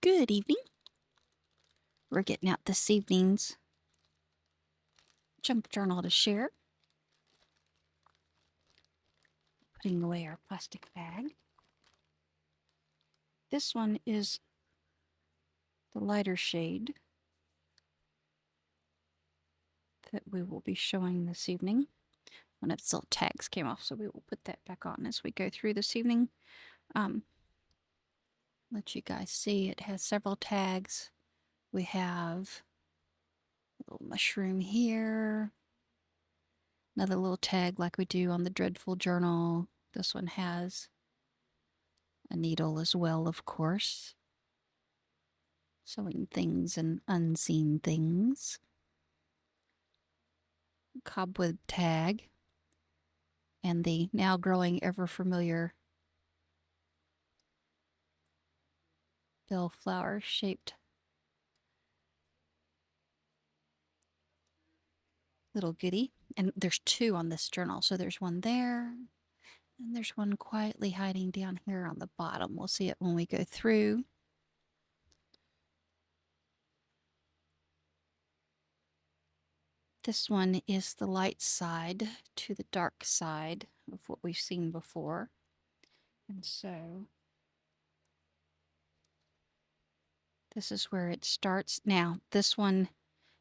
Good evening. We're getting out this evening's junk journal to share. Putting away our plastic bag. This one is the lighter shade that we will be showing this evening. One of its little tags came off, so we will put that back on as we go through this evening. Let you guys see it has several tags. We have a little mushroom here. Another little tag like we do on the Dreadful Journal. This one has a needle as well, of course. Showing things and unseen things. Cobweb tag. And the now growing ever familiar bellflower shaped little goodie. And there's two on this journal. So there's one there, and there's one quietly hiding down here on the bottom. We'll see it when we go through. This one is the light side to the dark side of what we've seen before. And so this is where it starts. Now, this one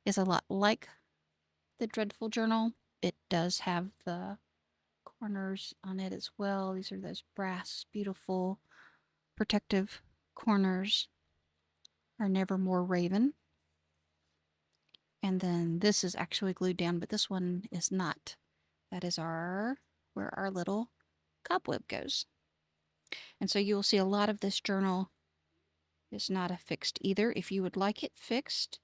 is a lot like the Dreadful Journal. It does have the corners on it as well. These are those brass, beautiful, protective corners. Our Nevermore Raven. And then this is actually glued down, but this one is not. That is where our little cobweb goes. And so you'll see a lot of this journal is not affixed either. If you would like it fixed,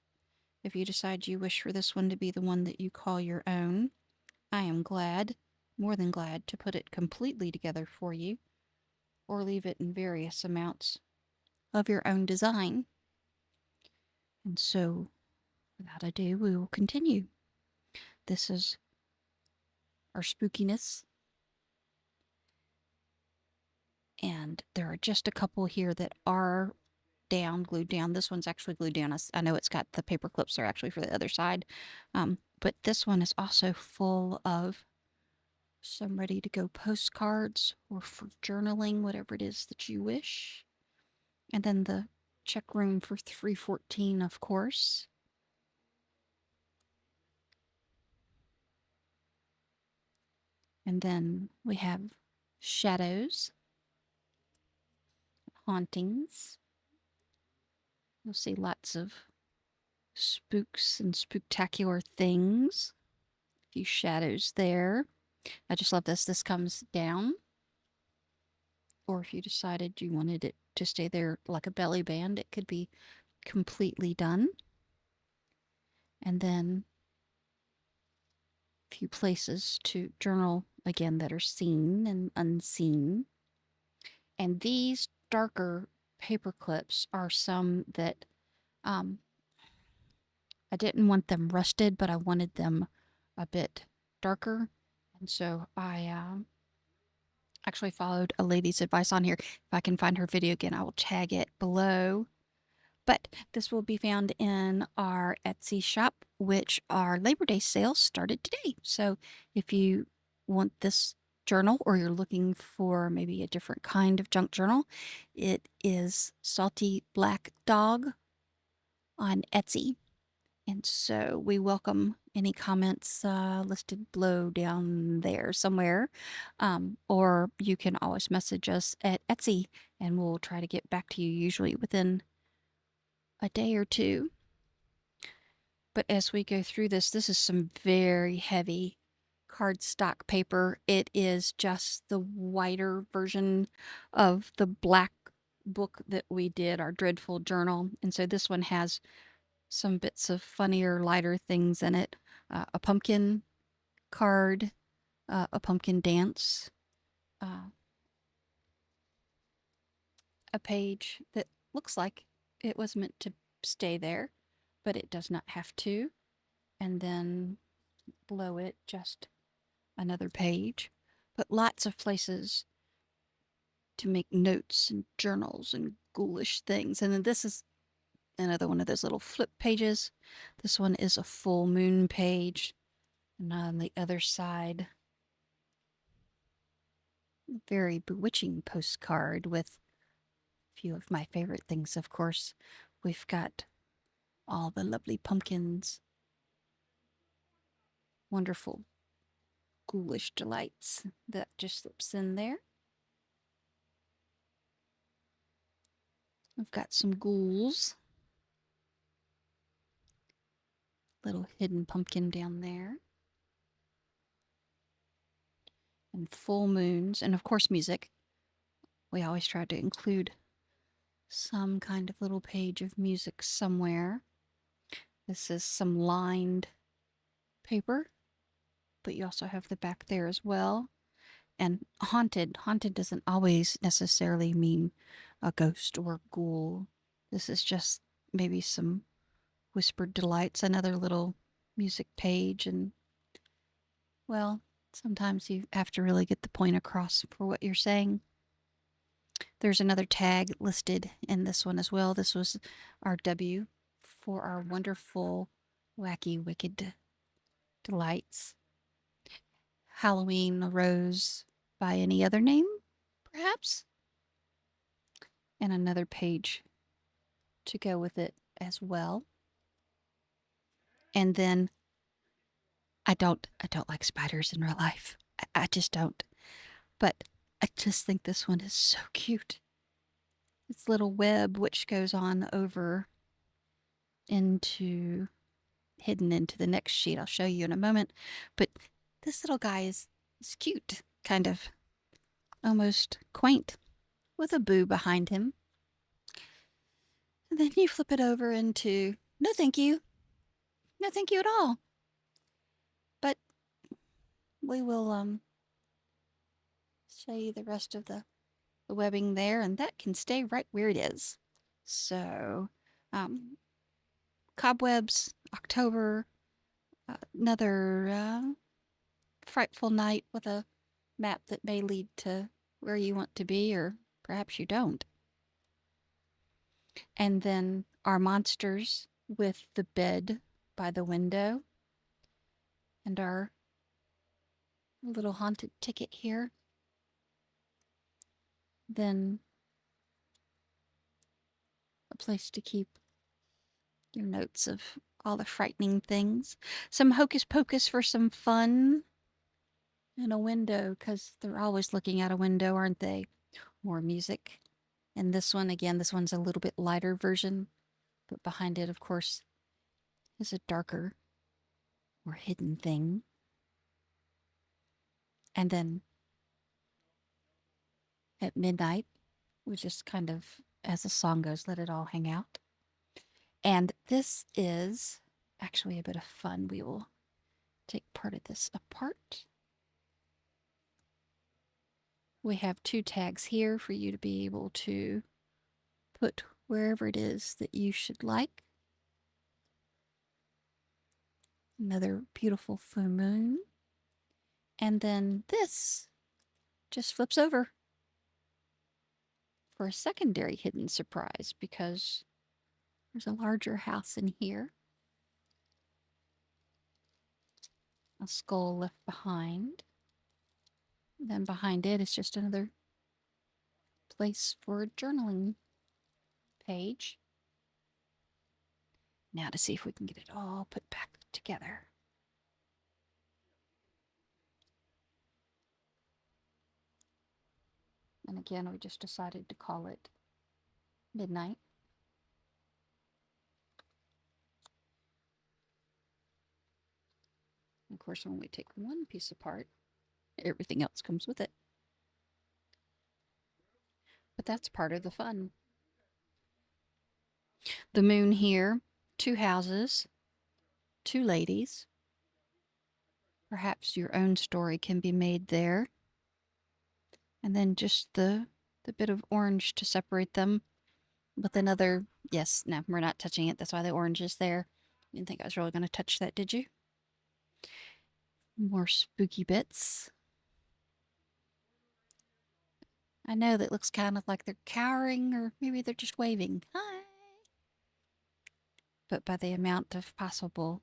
if you decide you wish for this one to be the one that you call your own, I am glad, more than glad, to put it completely together for you, or leave it in various amounts of your own design. And so, without ado, we will continue. This is our spookiness. And there are just a couple here that are glued down. This one's actually glued down. I know it's got the paper clips are actually for the other side. But this one is also full of some ready to go postcards or for journaling, whatever it is that you wish. And then the check room for 314, of course. And then we have shadows, hauntings. You'll see lots of spooks and spooktacular things. A few shadows there. I just love this. This comes down. Or if you decided you wanted it to stay there like a belly band, it could be completely done. And then a few places to journal again that are seen and unseen. And these darker paper clips are some that I didn't want them rusted, but I wanted them a bit darker. And so I actually followed a lady's advice on here. If I can find her video again, I will tag it below. But this will be found in our Etsy shop, which our Labor Day sale started today. So if you want this journal or you're looking for maybe a different kind of junk journal, it is Salty Black Dog on Etsy. And so we welcome any comments listed below down there somewhere. Or you can always message us at Etsy and we'll try to get back to you usually within a day or two. But as we go through this is some very heavy cardstock paper. It is just the whiter version of the black book that we did, our Dreadful Journal. And so this one has some bits of funnier, lighter things in it. A pumpkin card, a pumpkin dance, a page that looks like it was meant to stay there, but it does not have to. And then below it, just another page. But lots of places to make notes and journals and ghoulish things. And then this is another one of those little flip pages. This one is a full moon page. And on the other side, very bewitching postcard with a few of my favorite things, of course. We've got all the lovely pumpkins, wonderful ghoulish delights that just slips in there. I've got some ghouls, little hidden pumpkin down there, and full moons, and of course music. We always try to include some kind of little page of music somewhere. This is some lined paper, but you also have the back there as well. And haunted. Haunted doesn't always necessarily mean a ghost or a ghoul. This is just maybe some whispered delights, another little music page. And, well, sometimes you have to really get the point across for what you're saying. There's another tag listed in this one as well. This was our W for our wonderful, wacky, wicked delights. Halloween arose by any other name, perhaps? And another page to go with it as well. And then I don't like spiders in real life. I just don't. But I just think this one is so cute. This little web which goes on over into hidden into the next sheet. I'll show you in a moment. But this little guy is cute, kind of almost quaint, with a boo behind him. And then you flip it over into no thank you. No thank you at all. But we will show you the rest of the webbing there, and that can stay right where it is. So, cobwebs, October, another frightful night with a map that may lead to where you want to be, or perhaps you don't. And then our monsters with the bed by the window, and our little haunted ticket here. Then a place to keep your notes of all the frightening things. Some hocus pocus for some fun. And a window, because they're always looking out a window, aren't they? More music. And this one, again, this one's a little bit lighter version. But behind it, of course, is a darker or hidden thing. And then at midnight, we just kind of, as the song goes, let it all hang out. And this is actually a bit of fun. We will take part of this apart. We have two tags here for you to be able to put wherever it is that you should like. Another beautiful full moon. And then this just flips over for a secondary hidden surprise, because there's a larger house in here. A skull left behind. Then behind it is just another place for a journaling page. Now to see if we can get it all put back together. And again, we just decided to call it midnight. Of course, when we take one piece apart, everything else comes with it. But that's part of the fun. The moon here, two houses, two ladies. Perhaps your own story can be made there. And then just the bit of orange to separate them with another, yes, no, we're not touching it. That's why the orange is there. You didn't think I was really going to touch that, did you? More spooky bits. I know that looks kind of like they're cowering, or maybe they're just waving. Hi! But by the amount of possible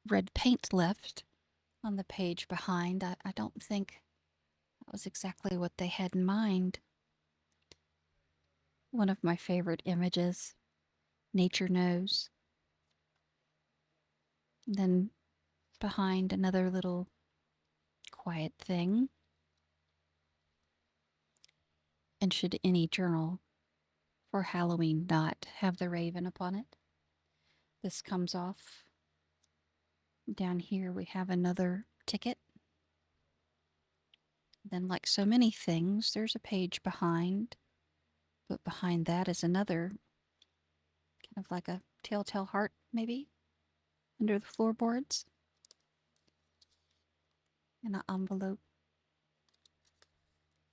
red paint left on the page behind, I don't think that was exactly what they had in mind. One of my favorite images, nature knows. And then behind, another little quiet thing. And should any journal for Halloween not have the raven upon it, this comes off. Down here we have another ticket. Then, like so many things, there's a page behind, but behind that is another, kind of like a telltale heart, maybe, under the floorboards. And an envelope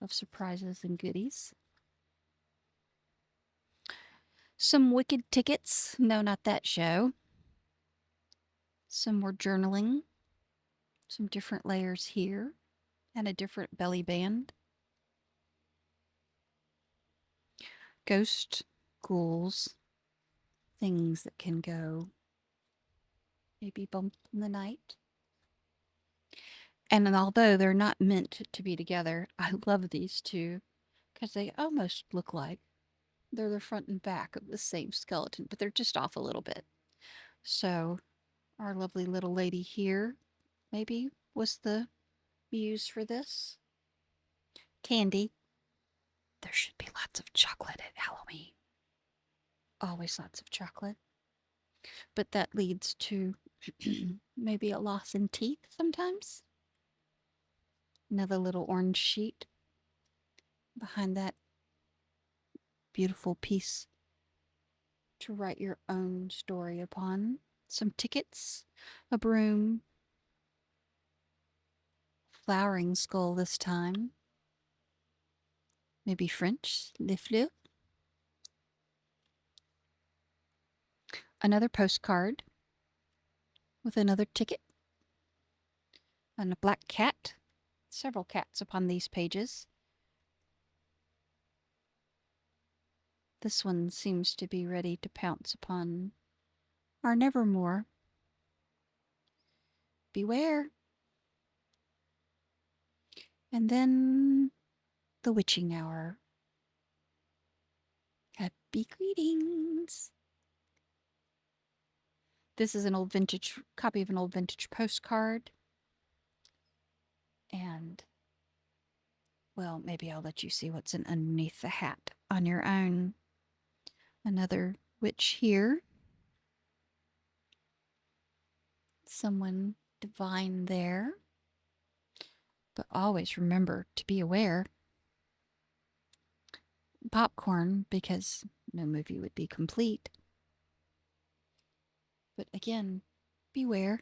of surprises and goodies. Some wicked tickets. No, not that show. Some more journaling. Some different layers here. And a different belly band. Ghost, ghouls, things that can go maybe bump in the night. And although they're not meant to be together, I love these two because they almost look like they're the front and back of the same skeleton, but they're just off a little bit. So our lovely little lady here maybe was the muse for this. Candy. There should be lots of chocolate at Halloween. Always lots of chocolate. But that leads to maybe a loss in teeth sometimes. Another little orange sheet behind that beautiful piece to write your own story upon. Some tickets, a broom, flowering skull this time. Maybe French, le fleur. Another postcard with another ticket. And a black cat. Several cats upon these pages. This one seems to be ready to pounce upon our nevermore. Beware. And then the witching hour. Happy greetings. This is an old vintage copy of an old vintage postcard. And, well, maybe I'll let you see what's underneath the hat on your own. Another witch here. Someone divine there. But always remember to be aware. Popcorn, because no movie would be complete. But again, beware.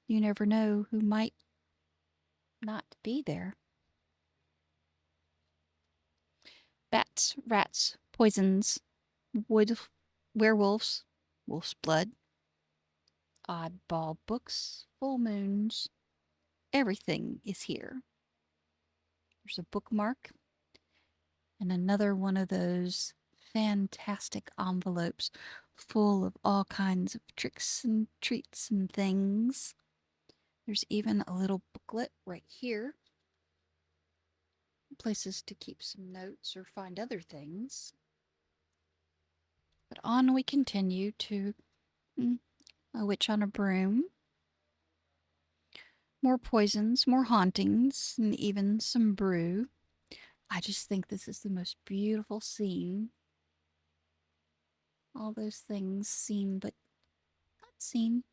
You never know who might not be there. Bats, rats, poisons, wood, werewolves, wolf's blood, oddball books, full moons. Everything is here. There's a bookmark and another one of those fantastic envelopes full of all kinds of tricks and treats and things. There's even a little booklet right here. Places to keep some notes or find other things. But on we continue to A Witch on a Broom. More poisons, more hauntings, and even some brew. I just think this is the most beautiful scene. All those things seen but not seen.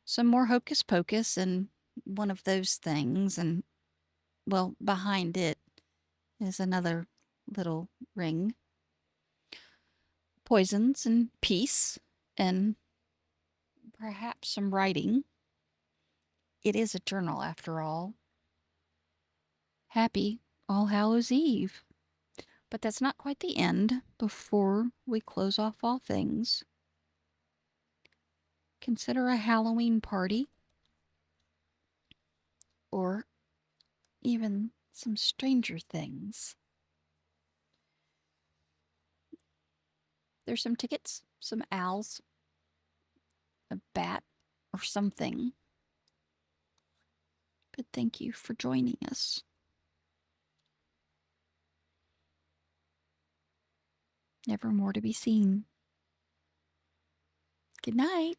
Some more hocus pocus and one of those things, and well, behind it is another little ring. Poisons and peace, and perhaps some writing. It is a journal after all. Happy All Hallows Eve. But that's not quite the end. Before we close off all things, consider a Halloween party or even some stranger things. There's some tickets, some owls, a bat, or something. But thank you for joining us. Never more to be seen. Good night.